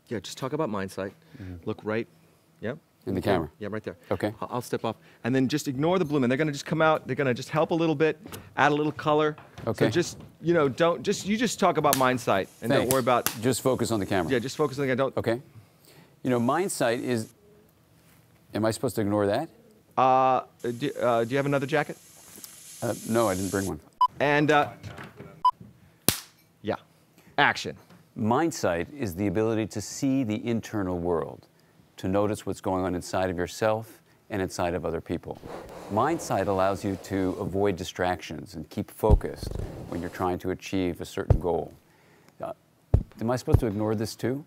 Yeah, just talk about mindsight. Look right. Yep. In the camera? Yeah, right there. Okay. I'll step off. And then just ignore the bloom. And they're going to just come out. They're going to just help a little bit, add a little color. Okay. So just, you know, you just talk about mindsight. And don't worry about. Just focus on the camera. Yeah, just focus on the camera. Okay. You know, mindsight is, am I supposed to ignore that? Do you have another jacket? No, I didn't bring one. And, yeah, action. Mindsight is the ability to see the internal world, to notice what's going on inside of yourself and inside of other people. Mindsight allows you to avoid distractions and keep focused when you're trying to achieve a certain goal. Am I supposed to ignore this too?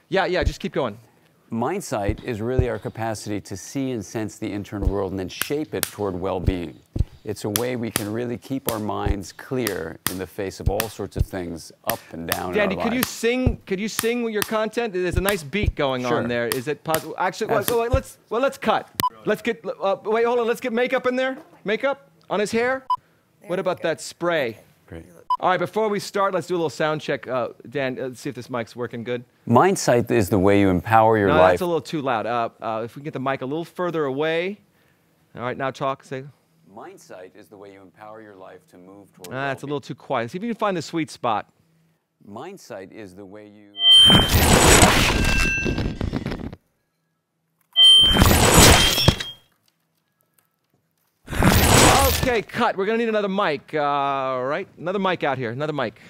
Yeah, just keep going. Mindsight is really our capacity to see and sense the internal world and then shape it toward well-being. It's a way we can really keep our minds clear in the face of all sorts of things up and down in our Danny, lives. could you sing with your content? There's a nice beat going on there. Is it possible? Actually, let's cut. Let's get, wait, hold on. Let's get makeup in there. Makeup on his hair. What about that spray? Great. All right, before we start, let's do a little sound check. Dan, let's see if this mic's working good. Mindsight is the way you empower your No, life. that's a little too loud. If we can get the mic a little further away. All right, now talk. Say. Mindsight is the way you empower your life to move toward It's a little too quiet. See if you can find the sweet spot. Mindsight is the way you... Okay, cut. We're going to need another mic. All right, another mic out here. Another mic.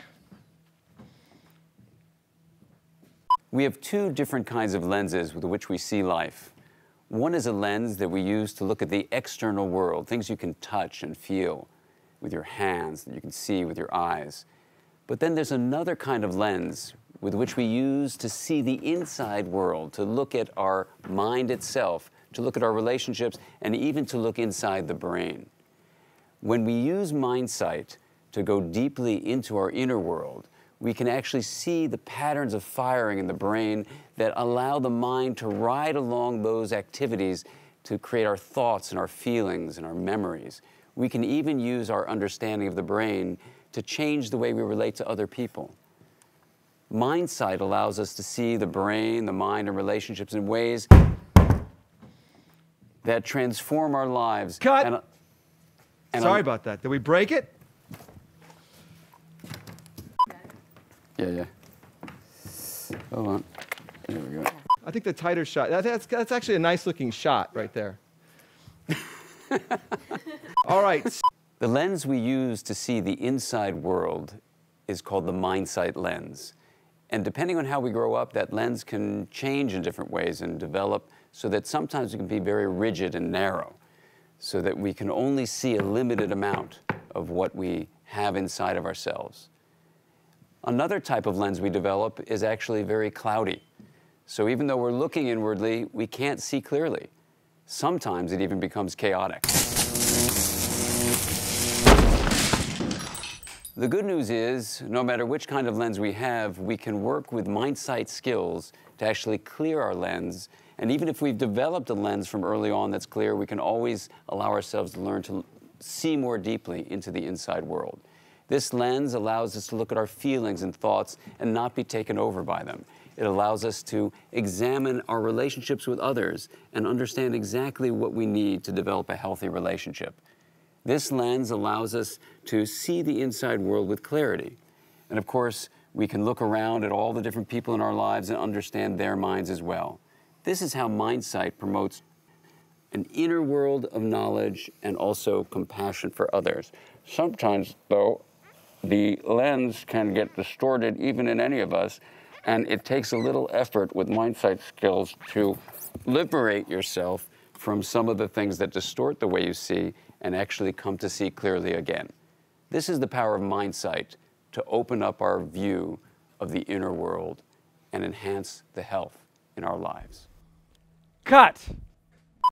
We have two different kinds of lenses with which we see life. One is a lens that we use to look at the external world, things you can touch and feel with your hands, that you can see with your eyes. But then there's another kind of lens with which we use to see the inside world, to look at our mind itself, to look at our relationships, and even to look inside the brain. When we use mindsight to go deeply into our inner world, we can actually see the patterns of firing in the brain that allow the mind to ride along those activities to create our thoughts and our feelings and our memories. We can even use our understanding of the brain to change the way we relate to other people. Mindsight allows us to see the brain, the mind, and relationships in ways that transform our lives. Cut! Sorry about that. Did we break it? Yeah. Hold on. There we go. I think the tighter shot, that's actually a nice looking shot right there. All right. The lens we use to see the inside world is called the mindsight lens. And depending on how we grow up, that lens can change in different ways and develop so that sometimes it can be very rigid and narrow, so that we can only see a limited amount of what we have inside of ourselves. Another type of lens we develop is actually very cloudy. So even though we're looking inwardly, we can't see clearly. Sometimes it even becomes chaotic. The good news is, no matter which kind of lens we have, we can work with mindsight skills to actually clear our lens. And even if we've developed a lens from early on that's clear, we can always allow ourselves to learn to see more deeply into the inside world. This lens allows us to look at our feelings and thoughts and not be taken over by them. It allows us to examine our relationships with others and understand exactly what we need to develop a healthy relationship. This lens allows us to see the inside world with clarity. And of course, we can look around at all the different people in our lives and understand their minds as well. This is how mindsight promotes an inner world of knowledge and also compassion for others. Sometimes, though, the lens can get distorted even in any of us, and it takes a little effort with mindsight skills to liberate yourself from some of the things that distort the way you see and actually come to see clearly again. This is the power of mindsight to open up our view of the inner world and enhance the health in our lives. Cut!